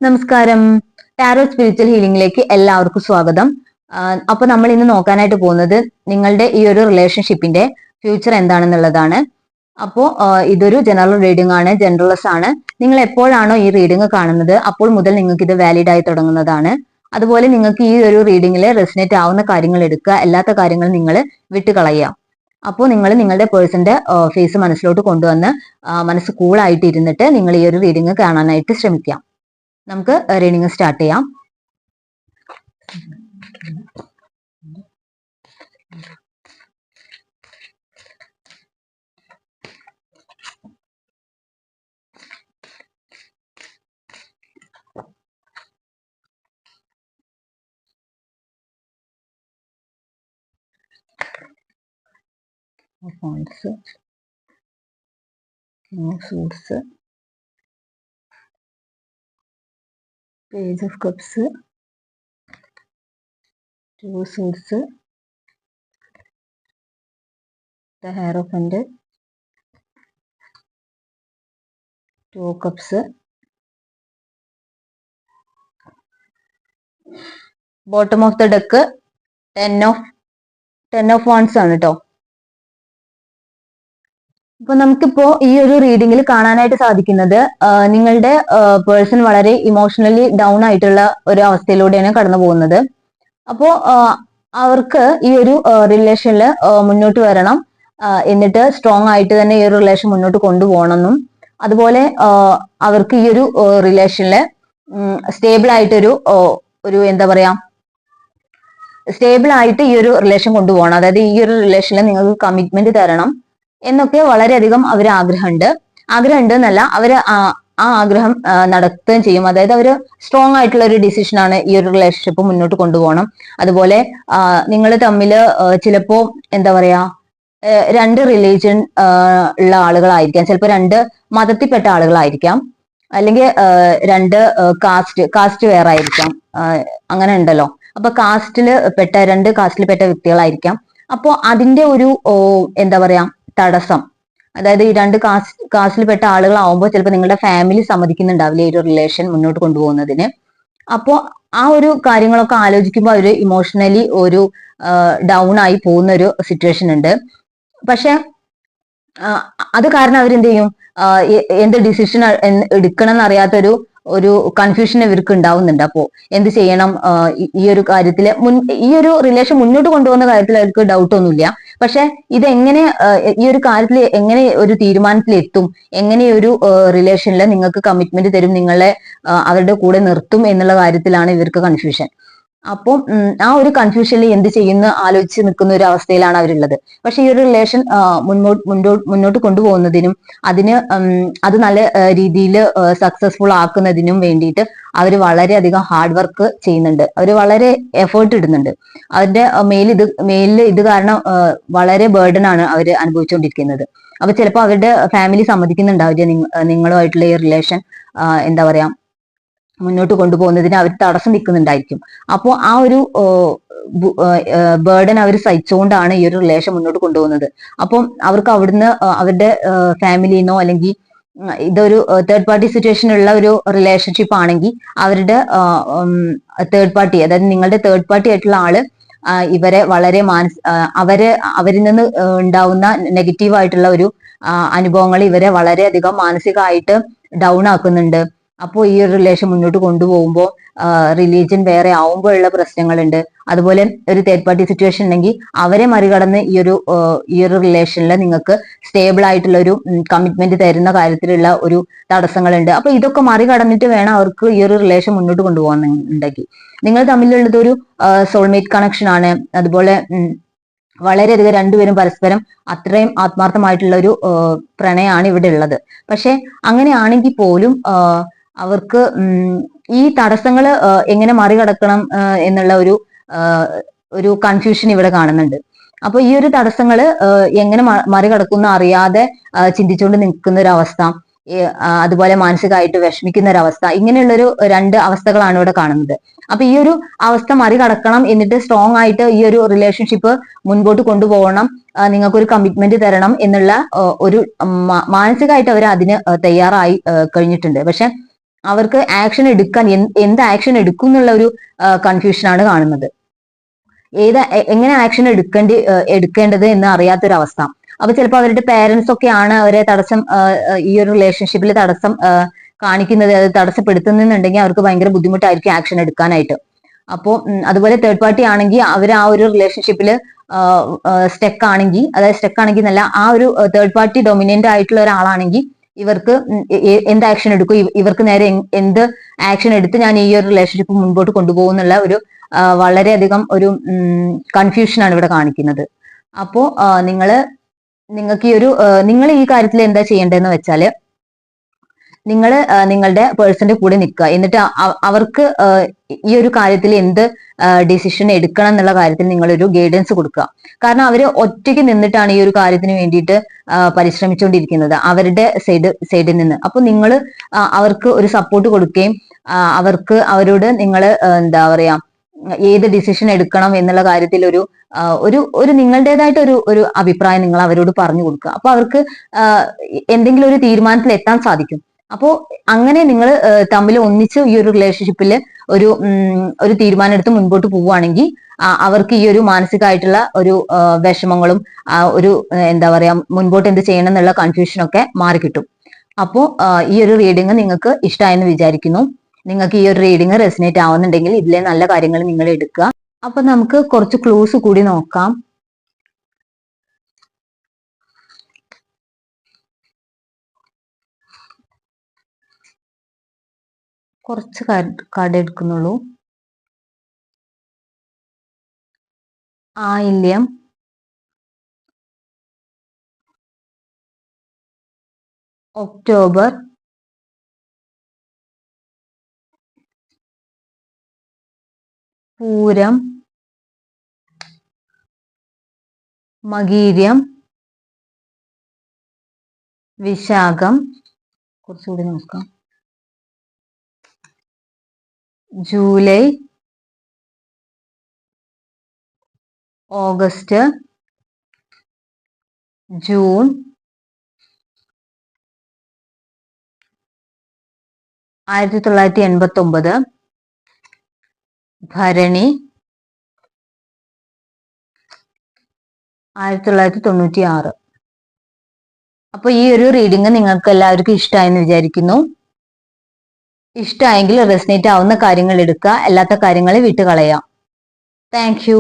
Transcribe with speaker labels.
Speaker 1: നമസ്കാരം. Tarot spiritual ഹീലിംഗിലേക്ക് എല്ലാവർക്കും സ്വാഗതം. അപ്പൊ നമ്മൾ ഇന്ന് നോക്കാനായിട്ട് പോകുന്നത് നിങ്ങളുടെ ഈ ഒരു റിലേഷൻഷിപ്പിന്റെ ഫ്യൂച്ചർ എന്താണെന്നുള്ളതാണ്. അപ്പോ ഇതൊരു ജനറൽ റീഡിംഗ് ആണ്, ജനറൽസ് ആണ്. നിങ്ങൾ എപ്പോഴാണോ ഈ റീഡിംഗ് കാണുന്നത് അപ്പോൾ മുതൽ നിങ്ങൾക്ക് ഇത് വാലിഡ് ആയി തുടങ്ങുന്നതാണ്. അതുപോലെ നിങ്ങൾക്ക് ഈ ഒരു റീഡിംഗിൽ റെസിനേറ്റ് ആവുന്ന കാര്യങ്ങൾ എടുക്കുക, അല്ലാത്ത കാര്യങ്ങൾ നിങ്ങൾ വിട്ടുകളയുക. അപ്പോൾ നിങ്ങൾ നിങ്ങളുടെ പേഴ്സന്റെ ഫേസ് മനസ്സിലോട്ട് കൊണ്ടുവന്ന് മനസ്സ് കൂളായിട്ട് ഇരുന്നിട്ട് നിങ്ങൾ ഈ ഒരു റീഡിംഗ് കാണാനായിട്ട് ശ്രമിക്കാം. നമുക്ക് റീഡിംഗ് സ്റ്റാർട്ട് ചെയ്യാം. Page of Cups, Two Swords, the Hierophant, Two Cups, bottom of the deck, Ten of Wands ആണ് കേട്ടോ. അപ്പൊ നമുക്കിപ്പോ ഈ ഒരു റീഡിംഗിൽ കാണാനായിട്ട് സാധിക്കുന്നത് നിങ്ങളുടെ പേഴ്സൺ വളരെ ഇമോഷണലി ഡൗൺ ആയിട്ടുള്ള ഒരു അവസ്ഥയിലൂടെയാണ് കടന്നു പോകുന്നത്. അപ്പോ അവർക്ക് ഈ ഒരു റിലേഷനിൽ മുന്നോട്ട് വരണം, എന്നിട്ട് സ്ട്രോങ് ആയിട്ട് തന്നെ ഈ ഒരു റിലേഷൻ മുന്നോട്ട് കൊണ്ടുപോകണമെന്നും, അതുപോലെ അവർക്ക് ഈ ഒരു റിലേഷനിൽ സ്റ്റേബിൾ ആയിട്ടൊരു എന്താ പറയാ, സ്റ്റേബിൾ ആയിട്ട് ഈ ഒരു റിലേഷൻ കൊണ്ടുപോകണം. അതായത് ഈ ഒരു റിലേഷനിൽ നിങ്ങൾക്ക് കമ്മിറ്റ്മെന്റ് തരണം എന്നൊക്കെ വളരെയധികം അവർ ആഗ്രഹമുണ്ട് എന്നല്ല, അവര് ആ ആഗ്രഹം നടത്തുകയും ചെയ്യും. അതായത് അവര് സ്ട്രോങ് ആയിട്ടുള്ള ഒരു ഡിസിഷൻ ആണ് ഈ ഒരു റിലേഷൻഷിപ്പ് മുന്നോട്ട് കൊണ്ടുപോകണം. അതുപോലെ നിങ്ങൾ തമ്മിൽ ചിലപ്പോ എന്താ പറയാ, രണ്ട് റിലീജിയൻ ഉള്ള ആളുകളായിരിക്കാം, ചിലപ്പോൾ രണ്ട് മതത്തിൽപ്പെട്ട ആളുകളായിരിക്കാം, അല്ലെങ്കിൽ രണ്ട് കാസ്റ്റ് വേറെ ആയിരിക്കാം, അങ്ങനെ ഉണ്ടല്ലോ. അപ്പൊ രണ്ട് കാസ്റ്റിൽ പെട്ട വ്യക്തികളായിരിക്കാം. അപ്പോ അതിന്റെ ഒരു എന്താ പറയാ തടസ്സം, അതായത് ഈ രണ്ട് കാസ്റ്റിൽപ്പെട്ട ആളുകളാവുമ്പോൾ ചിലപ്പോൾ നിങ്ങളുടെ ഫാമിലി സമ്മതിക്കുന്നുണ്ടാവില്ല ഈ ഒരു റിലേഷൻ മുന്നോട്ട് കൊണ്ടുപോകുന്നതിന്. അപ്പോ ആ ഒരു കാര്യങ്ങളൊക്കെ ആലോചിക്കുമ്പോൾ അവര് ഇമോഷണലി ഒരു ഡൗൺ ആയി പോകുന്ന ഒരു സിറ്റുവേഷൻ ഉണ്ട്. പക്ഷെ അത് കാരണം അവരെന്ത് ചെയ്യും, എന്ത് ഡിസിഷൻ എടുക്കണം എന്നറിയാത്തൊരു കൺഫ്യൂഷൻ ഇവർക്ക് ഉണ്ടാവുന്നുണ്ട്. അപ്പോ എന്ത് ചെയ്യണം, ഈ ഒരു കാര്യത്തില് ഈ ഒരു റിലേഷൻ മുന്നോട്ട് കൊണ്ടുപോകുന്ന കാര്യത്തിൽ അവർക്ക് ഡൗട്ട് ഒന്നുമില്ല. പക്ഷെ ഇതെങ്ങനെ, ഈ ഒരു കാര്യത്തിൽ എങ്ങനെ ഒരു തീരുമാനത്തിൽ എത്തും, എങ്ങനെ ഒരു റിലേഷനിൽ നിങ്ങൾക്ക് കമ്മിറ്റ്മെന്റ് തരും, നിങ്ങളെ അവരുടെ കൂടെ നിർത്തും എന്നുള്ള കാര്യത്തിലാണ് ഇവർക്ക് കൺഫ്യൂഷൻ. അപ്പം ആ ഒരു കൺഫ്യൂഷനിൽ എന്ത് ചെയ്യുന്ന ആലോചിച്ച് നിൽക്കുന്ന ഒരു അവസ്ഥയിലാണ് അവരുള്ളത്. പക്ഷെ ഈ ഒരു റിലേഷൻ മുന്നോട്ട് കൊണ്ടുപോകുന്നതിനും അത് നല്ല രീതിയിൽ സക്സസ്ഫുൾ ആക്കുന്നതിനും വേണ്ടിയിട്ട് അവർ വളരെയധികം ഹാർഡ് വർക്ക് ചെയ്യുന്നുണ്ട്. അവർ വളരെ എഫേർട്ട് ഇടുന്നുണ്ട്. അവരുടെ മേലിൽ ഇത് കാരണം വളരെ ബേർഡൻ ആണ് അവർ അനുഭവിച്ചുകൊണ്ടിരിക്കുന്നത്. അപ്പൊ ചിലപ്പോൾ അവരുടെ ഫാമിലി സമ്മതിക്കുന്നുണ്ടാവില്ല നിങ്ങളുമായിട്ടുള്ള ഈ റിലേഷൻ എന്താ പറയാ മുന്നോട്ട് കൊണ്ടുപോകുന്നതിന് അവർ തടസ്സം നിൽക്കുന്നുണ്ടായിരിക്കും. അപ്പോൾ ആ ഒരു ബേർഡൻ അവർ സഹിച്ചുകൊണ്ടാണ് ഈ ഒരു റിലേഷൻ മുന്നോട്ട് കൊണ്ടുപോകുന്നത്. അപ്പം അവർക്ക് അവിടുന്ന് അവരുടെ ഫാമിലിന്നോ അല്ലെങ്കിൽ ഇതൊരു തേർഡ് പാർട്ടി സിറ്റുവേഷൻ ഉള്ള ഒരു റിലേഷൻഷിപ്പ് ആണെങ്കിൽ അവരുടെ തേർഡ് പാർട്ടി, അതായത് നിങ്ങളുടെ തേർഡ് പാർട്ടി ആയിട്ടുള്ള ആള് ഇവരെ വളരെ അവരിൽ നിന്ന് ഉണ്ടാവുന്ന നെഗറ്റീവ് ആയിട്ടുള്ള ഒരു അനുഭവങ്ങൾ ഇവരെ വളരെയധികം മാനസികമായിട്ട് ഡൗൺ ആക്കുന്നുണ്ട്. അപ്പോൾ ഈ ഒരു റിലേഷൻ മുന്നോട്ട് കൊണ്ടുപോകുമ്പോൾ റിലീജിയൻ വേറെ ആവുമ്പോഴുള്ള പ്രശ്നങ്ങളുണ്ട്. അതുപോലെ ഒരു തേർഡ് പാർട്ടി സിറ്റുവേഷൻ ഉണ്ടെങ്കിൽ അവരെ മറികടന്ന് ഈ ഒരു റിലേഷനിൽ നിങ്ങൾക്ക് സ്റ്റേബിൾ ആയിട്ടുള്ള ഒരു കമ്മിറ്റ്മെന്റ് തരുന്ന കാര്യത്തിലുള്ള ഒരു തടസ്സങ്ങളുണ്ട്. അപ്പൊ ഇതൊക്കെ മറികടന്നിട്ട് വേണം അവർക്ക് ഈ ഒരു റിലേഷൻ മുന്നോട്ട് കൊണ്ടുപോകാനുണ്ടെങ്കിൽ. നിങ്ങൾ തമ്മിലുള്ളത് ഒരു സോൾമേറ്റ് കണക്ഷൻ ആണ്. അതുപോലെ വളരെയധികം രണ്ടുപേരും പരസ്പരം അത്രയും ആത്മാർത്ഥമായിട്ടുള്ള ഒരു പ്രണയമാണ് ഇവിടെ ഉള്ളത്. പക്ഷെ അങ്ങനെയാണെങ്കിൽ പോലും അവർക്ക് ഈ തടസ്സങ്ങൾ എങ്ങനെ മറികടക്കണം എന്നുള്ള ഒരു കൺഫ്യൂഷൻ ഇവിടെ കാണുന്നുണ്ട്. അപ്പൊ ഈ ഒരു തടസ്സങ്ങൾ എങ്ങനെ മറികടക്കുന്ന അറിയാതെ ചിന്തിച്ചുകൊണ്ട് നിൽക്കുന്ന ഒരു അവസ്ഥ, അതുപോലെ മാനസികമായിട്ട് വിഷമിക്കുന്ന ഒരു അവസ്ഥ, ഇങ്ങനെയുള്ളൊരു രണ്ട് അവസ്ഥകളാണ് ഇവിടെ കാണുന്നത്. അപ്പൊ ഈ ഒരു അവസ്ഥ മറികടക്കണം, എന്നിട്ട് സ്ട്രോങ് ആയിട്ട് ഈ ഒരു റിലേഷൻഷിപ്പ് മുൻപോട്ട് കൊണ്ടുപോകണം, നിങ്ങൾക്കൊരു കമ്മിറ്റ്മെന്റ് തരണം എന്നുള്ള ഒരു മാനസികമായിട്ട് അവർ അതിന് തയ്യാറായി കഴിഞ്ഞിട്ടുണ്ട്. പക്ഷെ അവർക്ക് ആക്ഷൻ എടുക്കാൻ എന്ത് ആക്ഷൻ എടുക്കും എന്നുള്ള ഒരു കൺഫ്യൂഷനാണ് കാണുന്നത്. എങ്ങനെ ആക്ഷൻ എടുക്കേണ്ടത് എന്ന് അറിയാത്തൊരവസ്ഥ. അപ്പൊ ചിലപ്പോൾ അവരുടെ പേരൻസ് ഒക്കെയാണ് അവരെ തടസ്സം, ഈ ഒരു റിലേഷൻഷിപ്പിൽ തടസ്സം കാണിക്കുന്നത്, അത് തടസ്സപ്പെടുത്തുന്നുണ്ടെങ്കിൽ അവർക്ക് ഭയങ്കര ബുദ്ധിമുട്ടായിരിക്കും ആക്ഷൻ എടുക്കാനായിട്ട്. അപ്പോൾ അതുപോലെ തേർഡ് പാർട്ടി ആണെങ്കിൽ അവർ ആ ഒരു റിലേഷൻഷിപ്പിൽ സ്റ്റെക്ക് ആണെങ്കിൽ, അതായത് സ്റ്റെക്ക് ആണെങ്കിൽ എന്നല്ല, ആ ഒരു തേർഡ് പാർട്ടി ഡൊമിനന്റ് ആയിട്ടുള്ള ഒരാളാണെങ്കിൽ ഇവർക്ക് എന്ത് ആക്ഷൻ എടുക്കും, ഇവർക്ക് നേരെ എന്ത് ആക്ഷൻ എടുത്ത് ഞാൻ ഈ ഒരു റിലേഷൻഷിപ്പ് മുൻപോട്ട് കൊണ്ടുപോകുന്നുള്ള ഒരു വളരെയധികം ഒരു കൺഫ്യൂഷനാണ് ഇവിടെ കാണിക്കുന്നത്. അപ്പോ നിങ്ങൾക്ക് ഈ ഒരു നിങ്ങൾ ഈ കാര്യത്തിൽ എന്താ ചെയ്യേണ്ടതെന്ന് വെച്ചാല്, നിങ്ങൾ നിങ്ങളുടെ പേഴ്സന്റെ കൂടെ നിൽക്കുക. എന്നിട്ട് അവർക്ക് ഈ ഒരു കാര്യത്തിൽ എന്ത് ഡിസിഷൻ എടുക്കണം എന്നുള്ള കാര്യത്തിൽ നിങ്ങളൊരു ഗൈഡൻസ് കൊടുക്കുക. കാരണം അവര് ഒറ്റയ്ക്ക് നിന്നിട്ടാണ് ഈ ഒരു കാര്യത്തിന് വേണ്ടിയിട്ട് പരിശ്രമിച്ചുകൊണ്ടിരിക്കുന്നത്, അവരുടെ സൈഡിൽ നിന്ന്. അപ്പൊ നിങ്ങൾ അവർക്ക് ഒരു സപ്പോർട്ട് കൊടുക്കുകയും അവരോട് നിങ്ങൾ എന്താ പറയാ, ഏത് ഡിസിഷൻ എടുക്കണം എന്നുള്ള കാര്യത്തിൽ ഒരു നിങ്ങളുടേതായിട്ട് ഒരു അഭിപ്രായം നിങ്ങൾ അവരോട് പറഞ്ഞു കൊടുക്കുക. അപ്പൊ അവർക്ക് എന്തെങ്കിലും ഒരു തീരുമാനത്തിൽ എത്താൻ സാധിക്കും. അപ്പോ അങ്ങനെ നിങ്ങൾ തമ്മിൽ ഒന്നിച്ച് ഈ ഒരു റിലേഷൻഷിപ്പിൽ ഒരു തീരുമാനം എടുത്ത് മുൻപോട്ട് പോവുകയാണെങ്കിൽ അവർക്ക് ഈ ഒരു മാനസികമായിട്ടുള്ള ഒരു വിഷമങ്ങളും ഒരു എന്താ പറയാ, മുൻപോട്ട് എന്ത് ചെയ്യണം എന്നുള്ള കൺഫ്യൂഷനൊക്കെ മാറിക്കിട്ടും. അപ്പോ ഈ ഒരു റീഡിങ് നിങ്ങൾക്ക് ഇഷ്ടമായെന്ന് വിചാരിക്കുന്നു. നിങ്ങൾക്ക് ഈ ഒരു റീഡിങ് റെസിനേറ്റ് ആവുന്നുണ്ടെങ്കിൽ ഇതിലെ നല്ല കാര്യങ്ങൾ നിങ്ങൾ എടുക്കുക. അപ്പൊ നമുക്ക് കുറച്ച് ക്ലൂസ് കൂടി നോക്കാം. കുറച്ച് കാർഡ് എടുക്കുന്നുള്ളൂ. ആയില്യം, ഒക്ടോബർ, പൂരം, മകീര്യം, വിശാഖം, കുറച്ചുകൂടി നോക്കാം, ജൂലൈ, ഓഗസ്റ്റ്, ജൂൺ, 1989, ഭരണി, 1996. അപ്പൊ ഈ ഒരു റീഡിങ് നിങ്ങൾക്ക് എല്ലാവർക്കും ഇഷ്ടമായെന്ന് വിചാരിക്കുന്നു. ഇഷ്ടമായെങ്കിൽ റെസിനേറ്റ് ആവുന്ന കാര്യങ്ങൾ എടുക്കുക, അല്ലാത്ത കാര്യങ്ങൾ വിട്ടുകളയാം. Thank you.